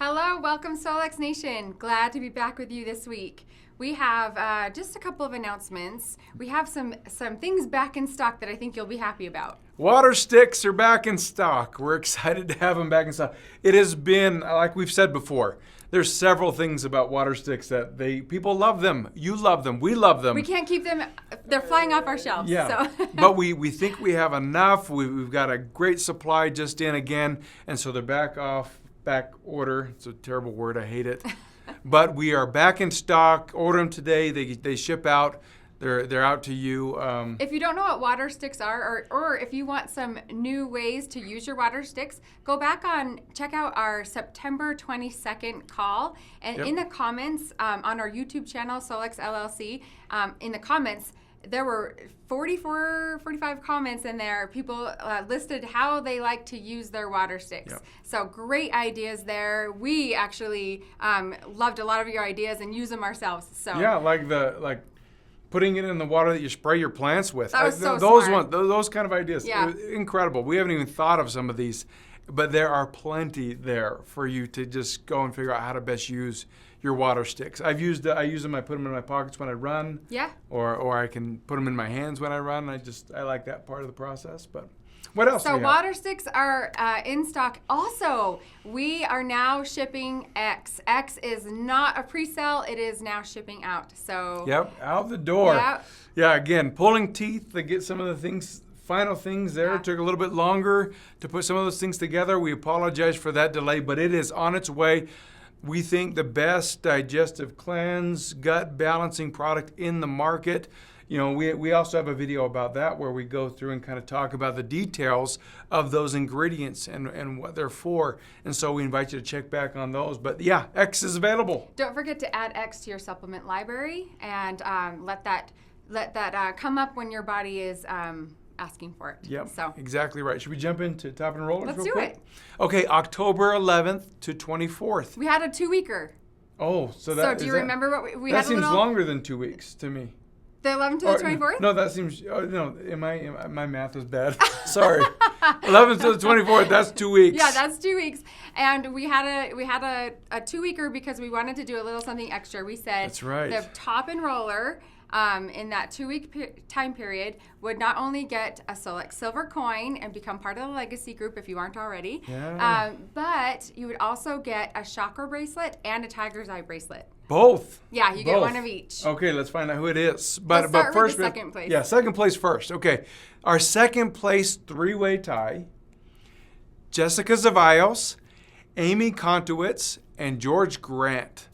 Hello, welcome Solex Nation. Glad to be back with you this week. We have just a couple of announcements. We have some things back in stock that I think you'll be happy about. Water sticks are back in stock. We're excited to have them back in stock. It has been, like we've said before, there's several things about water sticks that people love them. You love them. We love them. We can't keep them. They're flying off our shelves. Yeah. So. But we think we have enough. We've got a great supply just in again. And so they're back order. It's a terrible word. I hate it. But we are back in stock. Order them today. They ship out. They're out to you. If you don't know what water sticks are, or if you want some new ways to use your water sticks, go back check out our September 22nd call. And in the comments on our YouTube channel, Solex LLC, in the comments, there were 45 comments in there. People listed how they like to use their water sticks. Yep. So great ideas there. We actually loved a lot of your ideas and use them ourselves. So yeah, like putting it in the water that you spray your plants with. That was so those smart. Those kind of ideas. Yeah. Incredible. We haven't even thought of some of these, but there are plenty there for you to just go and figure out how to best use your water sticks. I use them. I put them in my pockets when I run. Yeah. Or I can put them in my hands when I run. I like that part of the process. But what else? So water sticks are in stock. Also, we are now shipping X. X is not a pre-sale. It is now shipping out. So yep, out the door. Yep. Yeah. Again, pulling teeth to get some of the things. Final things there. Yeah. It took a little bit longer to put some of those things together. We apologize for that delay, but it is on its way. We think the best digestive cleanse, gut balancing product in the market. You know, we also have a video about that where we go through and kind of talk about the details of those ingredients and what they're for. And so we invite you to check back on those. But yeah, X is available. Don't forget to add X to your supplement library and let that come up when your body is asking for it. Yep, so exactly right. Should we jump into Top Enrollers Let's real do quick? it. Okay, October 11th to 24th. We had a 2-weeker. Oh, so do you remember what we that had? That seems longer than 2 weeks to me. The 11th to the 24th? No, that seems. No, my math is bad. Sorry. 11th to the 24th. That's 2 weeks. Yeah, that's 2 weeks. And we had a 2-weeker because we wanted to do a little something extra. We said that's right. The top enroller in that 2-week time period would not only get a Solex silver coin and become part of the legacy group if you aren't already, but you would also get a chakra bracelet and a tiger's eye bracelet. Both. Yeah, you get one of each. Okay, let's find out who it is. Let's start first with the second place. Yeah, second place first. Okay, our second place 3-way tie: Jessica Zevallos, Amy Kontowicz, and George Grant.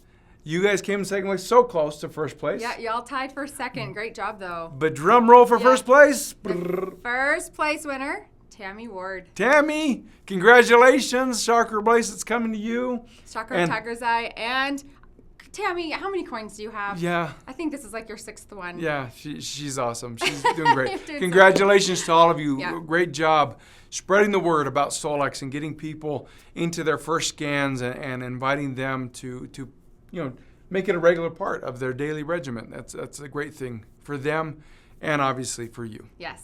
You guys came in second place, so close to first place. Yeah, y'all tied for second. Great job, though. But drum roll for first place. The first place winner, Tammy Ward. Tammy, congratulations. Chakra bracelet's coming to you. Chakra, tiger's eye, and Tammy, how many coins do you have? Yeah. I think this is like your 6th one. Yeah, she's awesome. She's doing great. Congratulations to all of you. Yeah. Great job spreading the word about Solex and getting people into their first scans and inviting them to make it a regular part of their daily regimen. That's a great thing for them and obviously for you. Yes.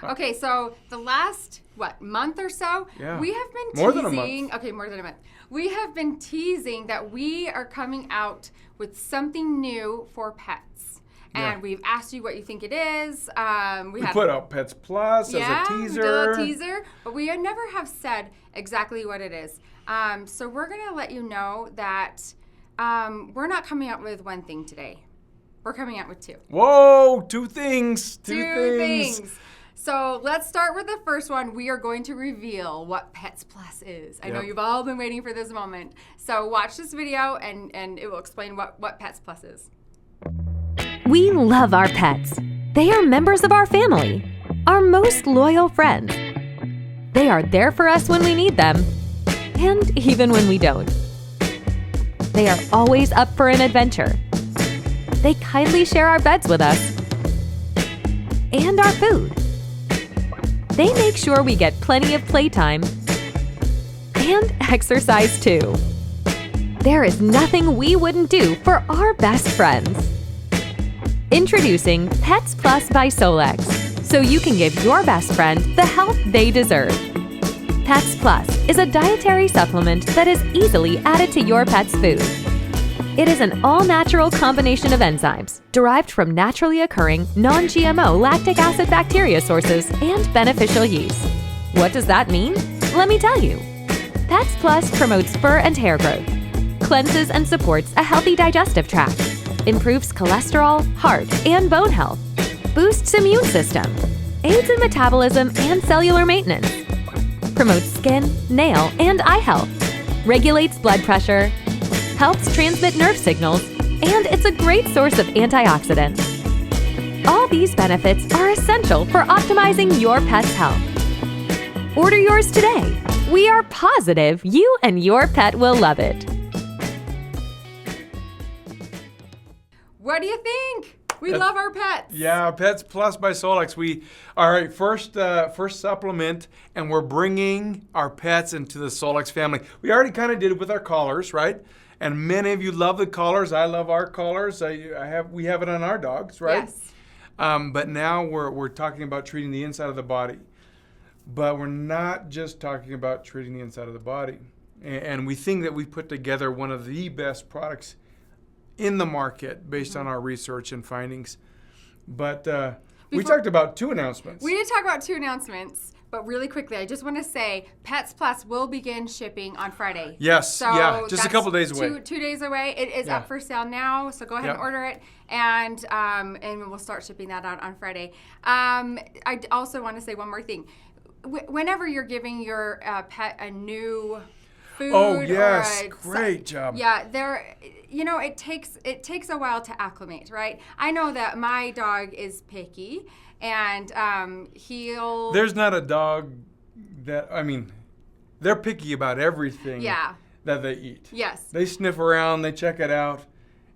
Okay, so the last, month or so, we have been teasing. More than a month. Okay, more than a month. We have been teasing that we are coming out with something new for pets. And we've asked you what you think it is. We put out Pets Plus as a teaser. We did a teaser, but we never have said exactly what it is. So we're going to let you know that we're not coming out with one thing today. We're coming out with 2. Whoa, 2 things. Two things. So let's start with the first one. We are going to reveal what Pets Plus is. I know you've all been waiting for this moment. So watch this video and it will explain what Pets Plus is. We love our pets. They are members of our family, our most loyal friends. They are there for us when we need them, and even when we don't. They are always up for an adventure. They kindly share our beds with us and our food. They make sure we get plenty of playtime and exercise too. There is nothing we wouldn't do for our best friends. Introducing Pets Plus by Solex, so you can give your best friend the help they deserve. Pets Plus is a dietary supplement that is easily added to your pet's food. It is an all-natural combination of enzymes derived from naturally occurring non-GMO lactic acid bacteria sources and beneficial yeast. What does that mean? Let me tell you. Pets Plus promotes fur and hair growth, cleanses and supports a healthy digestive tract, improves cholesterol, heart, and bone health, boosts immune system, aids in metabolism and cellular maintenance, promotes skin, nail, and eye health, regulates blood pressure, helps transmit nerve signals, and it's a great source of antioxidants. All these benefits are essential for optimizing your pet's health. Order yours today. We are positive you and your pet will love it. What do you think? We love our pets. Yeah, Pets Plus by Solex. All right, first supplement, and we're bringing our pets into the Solex family. We already kind of did it with our collars, right? And many of you love the collars. I love our collars. We have it on our dogs, right? Yes. But now we're talking about treating the inside of the body. But we're not just talking about treating the inside of the body. And we think that we've put together one of the best products in the market based on our research and findings. But we talked about 2 announcements. We did talk about 2 announcements, but really quickly, I just want to say Pets Plus will begin shipping on Friday. Yes, so yeah, just a couple days away. 2 days away. It is up for sale now, so go ahead and order it, and we'll start shipping that out on Friday. I also want to say one more thing. Whenever you're giving your pet a new food, oh yes, or great job. Yeah, it takes a while to acclimate, right? I know that my dog is picky, and he'll. There's not a dog that they're picky about everything. Yeah. That they eat. Yes. They sniff around, they check it out,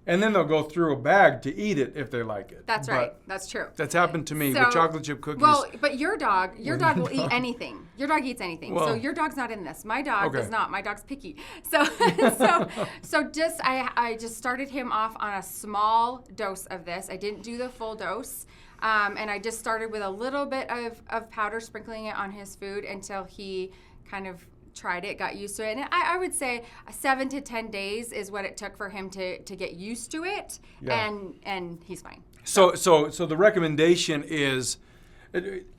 and then they'll go through a bag to eat it if they like it. That's right. That's true. That's happened to me with chocolate chip cookies. Well, but your dog will eat anything. Your dog eats anything. Well, so your dog's not in this. My dog does not. My dog's picky. So I just started him off on a small dose of this. I didn't do the full dose. And I just started with a little bit of powder, sprinkling it on his food until he kind of tried it, got used to it. And I would say 7 to 10 days is what it took for him to get used to it. Yeah. And he's fine. So the recommendation is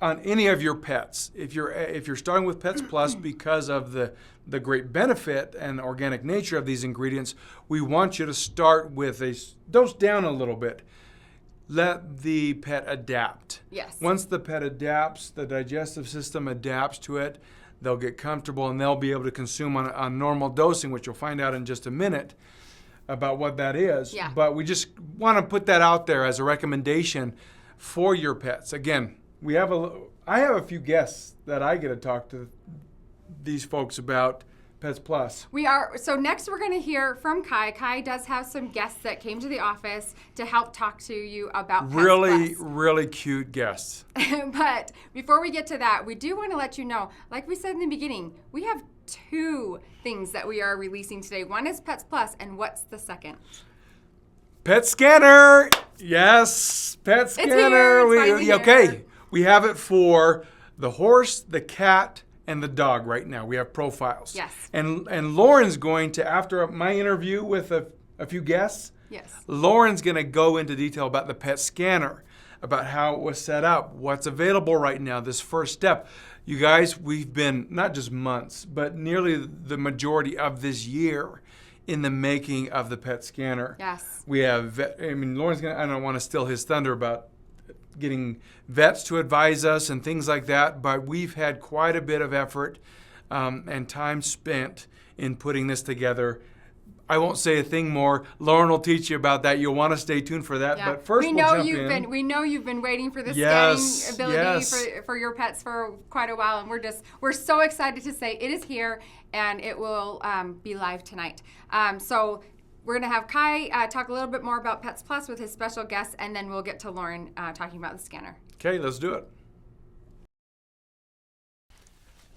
on any of your pets, if you're starting with Pets Plus because of the great benefit and organic nature of these ingredients, we want you to start with a dose down a little bit. Let the pet adapt. Yes. Once the pet adapts, the digestive system adapts to it, they'll get comfortable and they'll be able to consume on normal dosing, which you'll find out in just a minute about what that is. Yeah. But we just want to put that out there as a recommendation for your pets. Again, I have a few guests that I get to talk to these folks about Pets Plus. So next we're going to hear from Kai. Kai does have some guests that came to the office to help talk to you about Pets Plus. Really cute guests. But before we get to that, we do want to let you know, like we said in the beginning, we have 2 things that we are releasing today. One is Pets Plus, and what's the second? Pet Scanner. Yes, Pet Scanner. It's here. We have it for the horse, the cat, and the dog right now. We have profiles. Yes. And Lauren's going to, after my interview with a few guests, yes, Lauren's going to go into detail about the Pet Scanner, about how it was set up, what's available right now, this first step. You guys, we've been not just months, but nearly the majority of this year in the making of the Pet Scanner. Yes. We have, Lauren's going to, I don't want to steal his thunder about getting vets to advise us and things like that, but we've had quite a bit of effort and time spent in putting this together. I won't say a thing more. Lauren will teach you about that. You'll want to stay tuned for that. Yeah. But first, we know you've been waiting for the scanning ability for your pets for quite a while, and we're so excited to say it is here, and it will be live tonight. So we're going to have Kai talk a little bit more about Pets Plus with his special guests, and then we'll get to Lauren talking about the scanner. Okay, let's do it.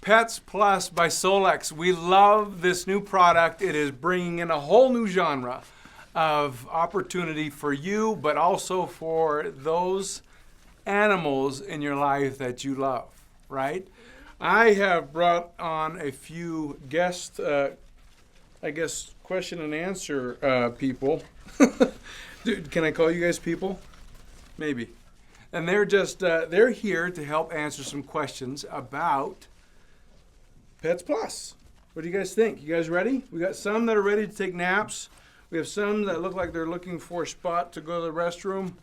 Pets Plus by Solex. We love this new product. It is bringing in a whole new genre of opportunity for you, but also for those animals in your life that you love, right? I have brought on a few guest, I guess, question and answer people. Dude, can I call you guys people? Maybe. And they're just, they're here to help answer some questions about Pets Plus. What do you guys think? You guys ready? We got some that are ready to take naps. We have some that look like they're looking for a spot to go to the restroom.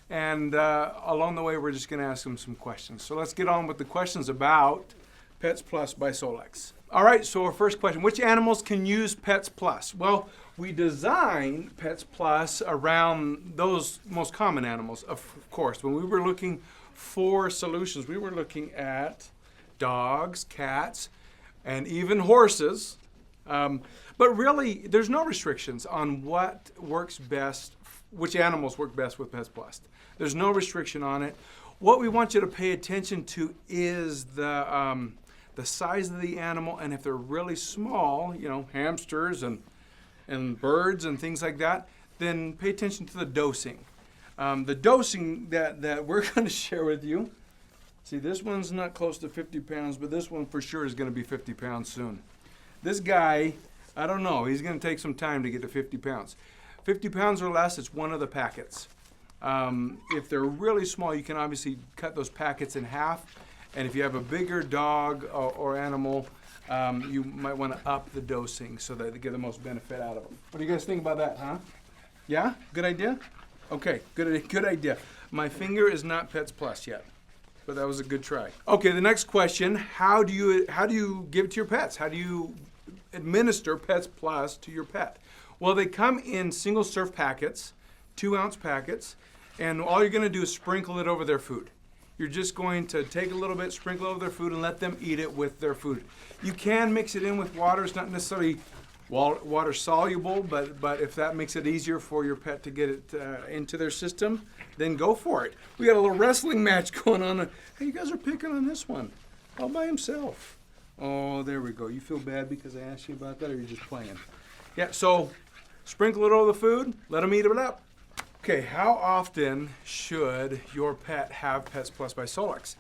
And along the way, we're just going to ask them some questions. So let's get on with the questions about Pets Plus by Solex. All right, so our first question, which animals can use Pets Plus? Well, we designed Pets Plus around those most common animals, of course. When we were looking for solutions, we were looking at dogs, cats, and even horses. But really, there's no restrictions on what works best, which animals work best with Pets Plus. There's no restriction on it. What we want you to pay attention to is the size of the animal, and if they're really small, you know, hamsters and birds and things like that, then pay attention to the dosing. The dosing that we're going to share with you, see, this one's not close to 50 pounds, but this one for sure is going to be 50 pounds soon. This guy, I don't know, he's going to take some time to get to 50 pounds. 50 pounds or less, it's one of the packets. If they're really small, you can obviously cut those packets in half. And if you have a bigger dog or animal, you might want to up the dosing so that they get the most benefit out of them. What do you guys think about that, huh? Yeah? Good idea? Okay, good idea. My finger is not Pets Plus yet, but that was a good try. Okay, the next question, how do you give it to your pets? How do you administer Pets Plus to your pet? Well, they come in single serve packets, 2-ounce packets, and all you're going to do is sprinkle it over their food. You're just going to take a little bit, sprinkle over their food, and let them eat it with their food. You can mix it in with water. It's not necessarily water soluble, but if that makes it easier for your pet to get it into their system, then go for it. We got a little wrestling match going on. Hey, you guys are picking on this one all by himself. Oh, there we go. You feel bad because I asked you about that, or you're just playing? Yeah, so sprinkle it over the food, let them eat it up. Okay, how often should your pet have Pets Plus by Solex?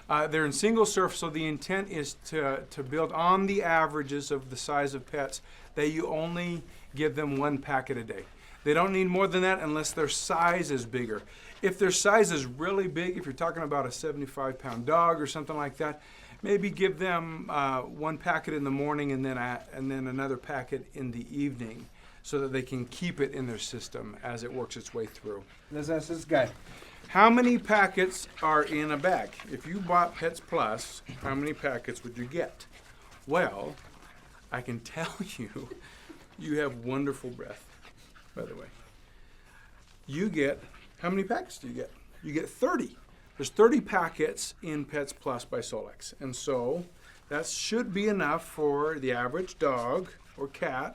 They're in single serve, so the intent is to build on the averages of the size of pets that you only give them 1 packet a day. They don't need more than that unless their size is bigger. If their size is really big, if you're talking about a 75-pound dog or something like that, maybe give them 1 packet in the morning and then another packet in the evening, so that they can keep it in their system as it works its way through. Let's ask this guy. How many packets are in a bag? If you bought Pets Plus, how many packets would you get? Well, I can tell you, you have wonderful breath, by the way. You get, how many packets do you get? You get 30. There's 30 packets in Pets Plus by Solex. And so that should be enough for the average dog or cat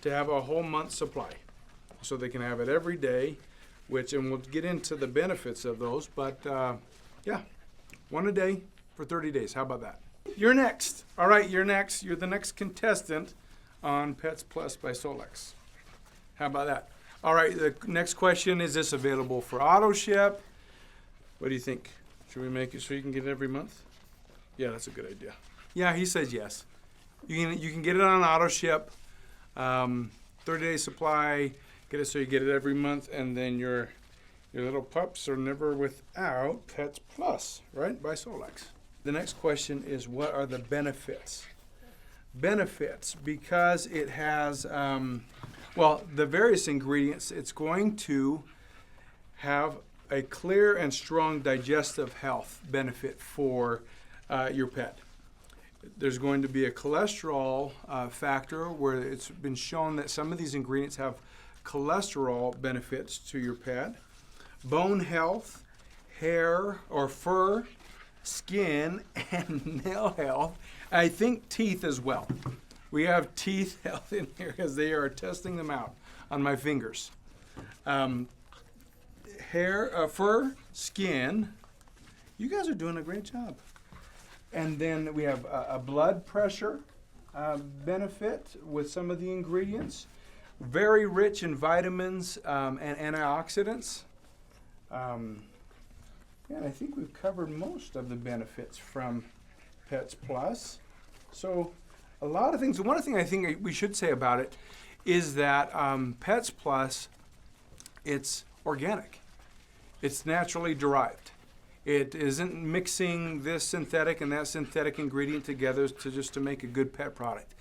to have a whole month's supply. So they can have it every day, and we'll get into the benefits of those, but yeah, 1 a day for 30 days. How about that? You're next. All right, you're next. You're the next contestant on Pets Plus by Solex. How about that? All right, the next question, is this available for auto ship? What do you think? Should we make it so you can get it every month? Yeah, that's a good idea. Yeah, he says yes. You can get it on auto ship. 30-day supply, get it so you get it every month, and then your little pups are never without Pets Plus, right, by Solex. The next question is, what are the benefits? Benefits, because it has, the various ingredients, it's going to have a clear and strong digestive health benefit for your pet. There's going to be a cholesterol factor where it's been shown that some of these ingredients have cholesterol benefits to your pet. Bone health, hair or fur, skin, and nail health. I think teeth as well. We have teeth health in here as they are testing them out on my fingers. Hair, fur, skin. You guys are doing a great job. And then we have a blood pressure benefit with some of the ingredients. Very rich in vitamins and antioxidants. And I think we've covered most of the benefits from Pets Plus. So a lot of things. One thing I think we should say about it is that Pets Plus, it's organic. It's naturally derived. It isn't mixing this synthetic and that synthetic ingredient together to make a good pet product.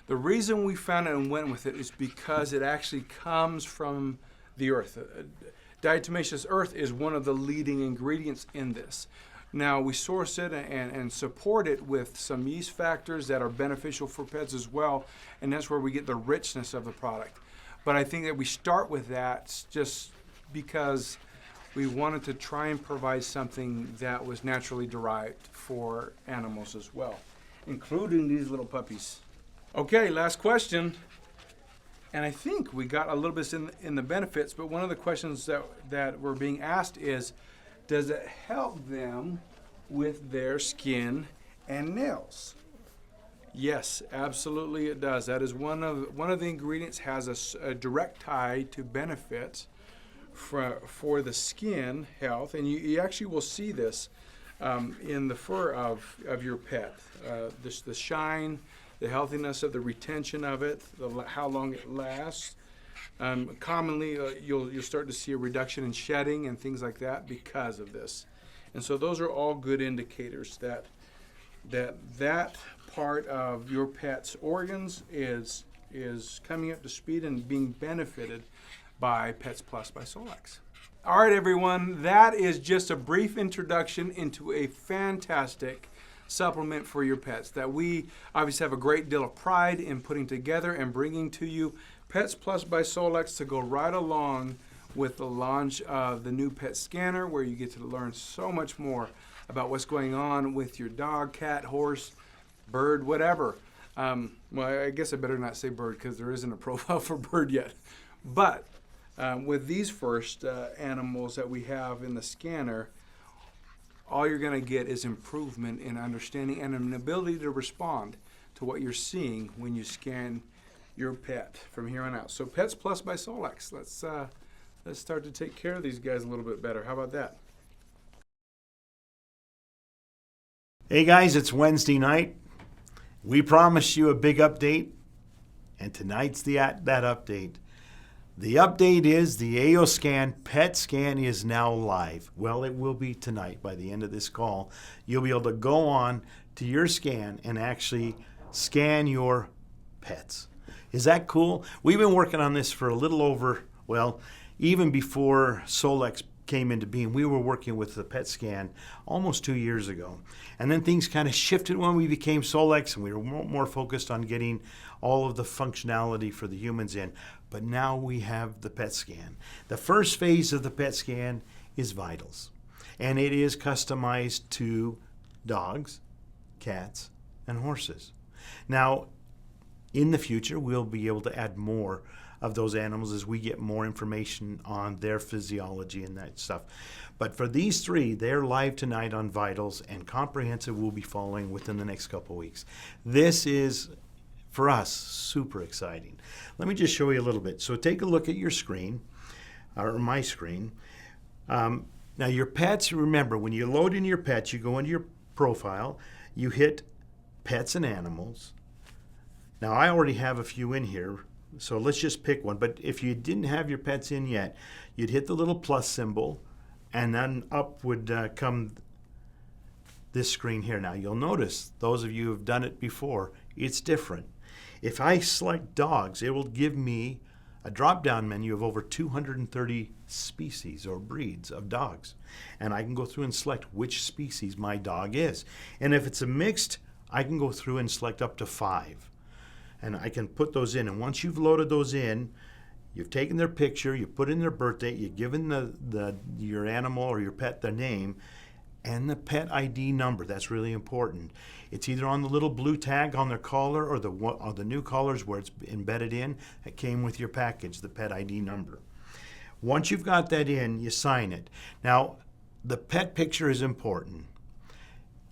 The reason we found it and went with it is because it actually comes from the earth. Diatomaceous earth is one of the leading ingredients in this. Now, we source it and support it with some yeast factors that are beneficial for pets as well, and that's where we get the richness of the product. But I think that we start with that just because we wanted to try and provide something that was naturally derived for animals as well, including these little puppies. Okay, last question. And I think we got a little bit in the benefits, but one of the questions that were being asked is, does it help them with their skin and nails? Yes, absolutely it does. That is one of the ingredients has a direct tie to benefits for the skin health, and you actually will see this in the fur of your pet. The shine, the healthiness of the retention of it, how long it lasts. Commonly, you'll start to see a reduction in shedding and things like that because of this. And so those are all good indicators that part of your pet's organs is coming up to speed and being benefited by Pets Plus by Solex. All right, everyone, that is just a brief introduction into a fantastic supplement for your pets that we obviously have a great deal of pride in putting together and bringing to you. Pets Plus by Solex to go right along with the launch of the new pet scanner, where you get to learn so much more about what's going on with your dog, cat, horse, bird, whatever. Well, I guess I better not say bird because there isn't a profile for bird yet. But with these first animals that we have in the scanner, all you're going to get is improvement in understanding and an ability to respond to what you're seeing when you scan your pet from here on out. So Pets Plus by Solex. Let's start to take care of these guys a little bit better. How about that? Hey guys, it's Wednesday night. We promised you a big update, and tonight's that update. The update is the AOScan PET scan is now live. Well, it will be tonight by the end of this call. You'll be able to go on to your scan and actually scan your pets. Is that cool? We've been working on this for a little over, well, even before Solex came into being. We were working with the PET scan almost 2 years ago. And then things kind of shifted when we became Solex, and we were more focused on getting all of the functionality for the humans in. But now we have the PET scan. The first phase of the PET scan is vitals. And it is customized to dogs, cats, and horses. Now, in the future, we'll be able to add more of those animals as we get more information on their physiology and that stuff. But for these three, they're live tonight on Vitals, and Comprehensive will be following within the next couple weeks. This is, for us, super exciting. Let me just show you a little bit. So take a look at your screen, or my screen. Now your pets, remember, when you load in your pets, you go into your profile, you hit Pets and Animals. Now I already have a few in here, so let's just pick one. But if you didn't have your pets in yet, you'd hit the little plus symbol, and then up would come this screen here. Now you'll notice, those of you who have done it before, it's different. If I select dogs, it will give me a drop-down menu of over 230 species or breeds of dogs. And I can go through and select which species my dog is. And if it's a mixed, I can go through and select up to 5. And I can put those in. And once you've loaded those in, you've taken their picture, you put in their birthday, you've given your animal or your pet their name, and the pet ID number. That's really important. It's either on the little blue tag on their collar or the new collars where it's embedded in. That came with your package, the pet ID number. Once you've got that in, you sign it. Now, the pet picture is important.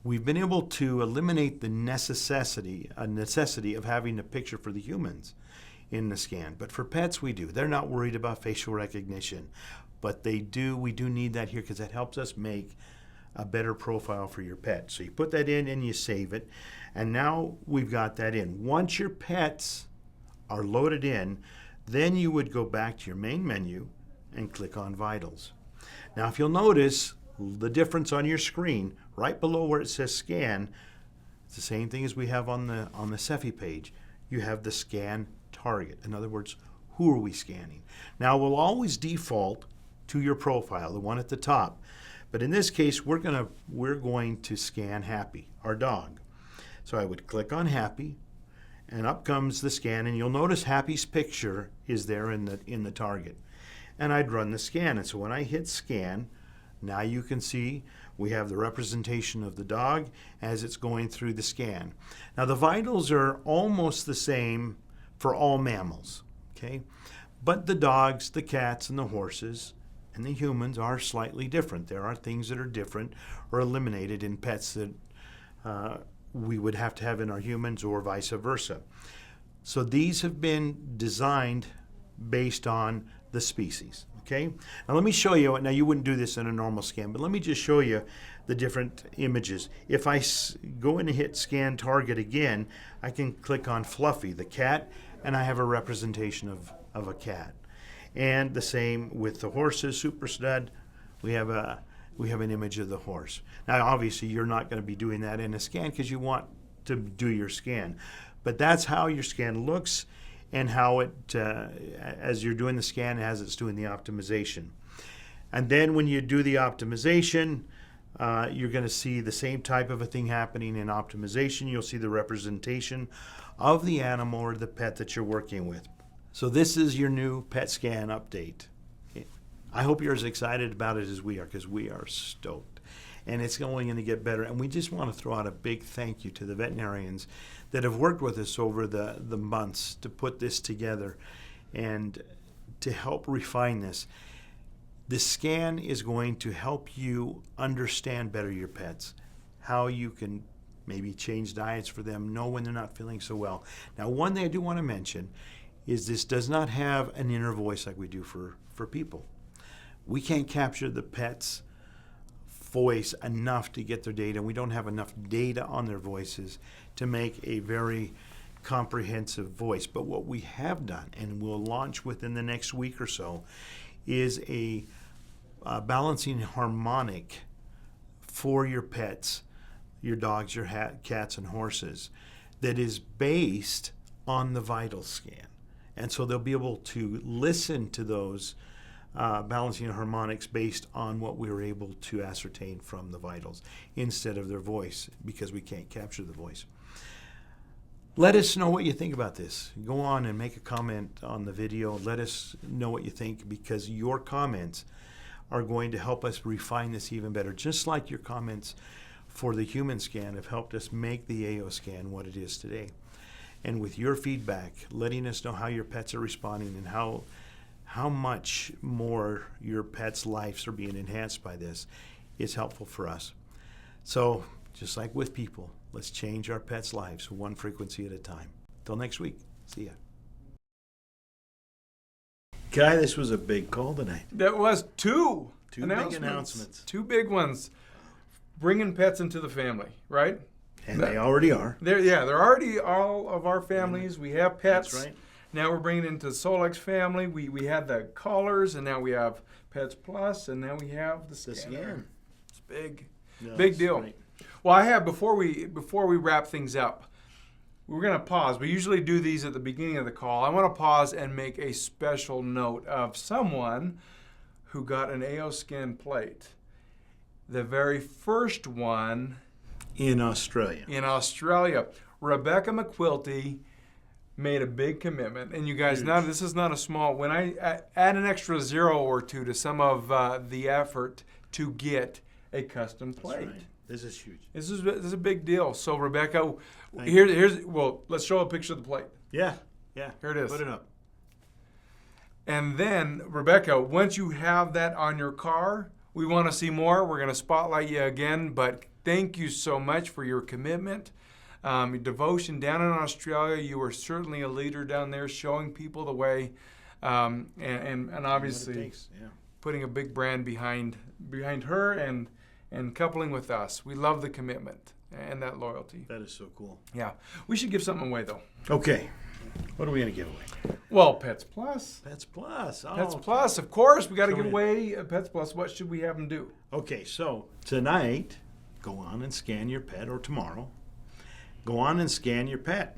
We've been able to eliminate the necessity of having a picture for the humans in the scan. But for pets, we do. They're not worried about facial recognition. But we do need that here because that helps us make a better profile for your pet. So you put that in and you save it. And now we've got that in. Once your pets are loaded in, then you would go back to your main menu and click on Vitals. Now, if you'll notice the difference on your screen, right below where it says Scan, it's the same thing as we have on the Cephi page. You have the Scan Target. In other words, who are we scanning? Now, we'll always default to your profile, the one at the top. But in this case, we're going to scan Happy, our dog. So I would click on Happy, and up comes the scan, and you'll notice Happy's picture is there in the target. And I'd run the scan. And so when I hit scan, now you can see we have the representation of the dog as it's going through the scan. Now the vitals are almost the same for all mammals, okay? But the dogs, the cats, and the horses, and the humans are slightly different. There are things that are different or eliminated in pets that we would have to have in our humans or vice versa. So these have been designed based on the species, okay? Now let me show you, now you wouldn't do this in a normal scan, but let me just show you the different images. If I go in and hit Scan Target again, I can click on Fluffy, the cat, and I have a representation of a cat. And the same with the horses, Super Stud, we have an image of the horse. Now obviously you're not going to be doing that in a scan because you want to do your scan. But that's how your scan looks and how it, as you're doing the scan, as it's doing the optimization. And then when you do the optimization, you're going to see the same type of a thing happening in optimization. You'll see the representation of the animal or the pet that you're working with. So this is your new pet scan update. I hope you're as excited about it as we are, because we are stoked. And it's going to get better. And we just want to throw out a big thank you to the veterinarians that have worked with us over the months to put this together and to help refine this. The scan is going to help you understand better your pets, how you can maybe change diets for them, know when they're not feeling so well. Now, one thing I do want to mention is this does not have an inner voice like we do for people. We can't capture the pet's voice enough to get their data. We don't have enough data on their voices to make a very comprehensive voice. But what we have done, and we'll launch within the next week or so, is a balancing harmonic for your pets, your dogs, your cats, and horses, that is based on the vital scan. And so they'll be able to listen to those balancing harmonics based on what we were able to ascertain from the vitals instead of their voice, because we can't capture the voice. Let us know what you think about this. Go on and make a comment on the video. Let us know what you think, because your comments are going to help us refine this even better, just like your comments for the human scan have helped us make the AO scan what it is today. And with your feedback, letting us know how your pets are responding and how much more your pets' lives are being enhanced by this is helpful for us. So, just like with people, let's change our pets' lives one frequency at a time. Till next week, see ya. Guy, this was a big call tonight. That was two big announcements. Two big ones. Bringing pets into the family, right? And they already are. They're already all of our families. We have pets. That's right. Now we're bringing into the Solex family. We had the collars, and now we have Pets Plus, and now we have the scanner. It's big, big deal. Great. Well, I have before we wrap things up, we're going to pause. We usually do these at the beginning of the call. I want to pause and make a special note of someone who got an AO scan plate. The very first one in Australia. Rebecca McQuilty made a big commitment, and you guys, now this is not a small. When I add an extra 0 or 2 to some of the effort to get a custom plate. That's right. This is huge. This is a big deal. So Rebecca, let's show a picture of the plate. Yeah. Here it is. Put it up. And then Rebecca, once you have that on your car, we want to see more. We're going to spotlight you again, but thank you so much for your commitment. Your devotion down in Australia. You were certainly a leader down there, showing people the way, and obviously putting a big brand behind her and and coupling with us. We love the commitment and that loyalty. That is so cool. Yeah. We should give something away, though. Okay. What are we going to give away? Well, Pets Plus. Pets Plus. Oh, Pets okay. Plus, of course. We got to So give away Pets Plus. What should we have them do? Okay, so tonight, go on and scan your pet, or tomorrow, go on and scan your pet,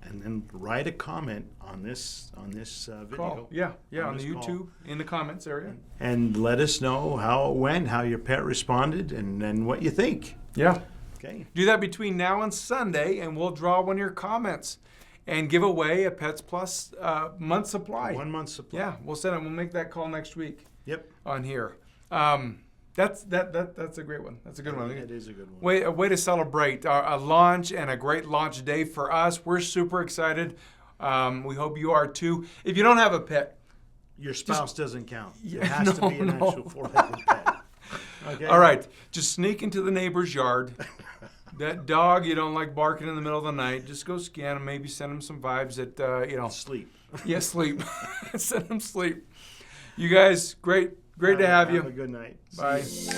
and then write a comment on this video. Call. Yeah, on the this call. YouTube, in the comments area. And let us know how it went, how your pet responded, and what you think. Yeah. Okay. Do that between now and Sunday, and we'll draw one of your comments and give away a Pets Plus month supply. 1 month supply. Yeah, we'll send it. We'll make that call next week. Yep. On here. That's a great one. That's a good one. It is a good one. A way to celebrate a launch and a great launch day for us. We're super excited. We hope you are too. If you don't have a pet, Your spouse doesn't count. Yeah, It has to be an no. actual 4-legged pet. Okay. all right, just sneak into the neighbor's yard. That dog you don't like barking in the middle of the night, just go scan him. Maybe send him some vibes that Sleep. Yeah, sleep. Send him sleep. You guys, great to have you. Have a good night. See Bye. you.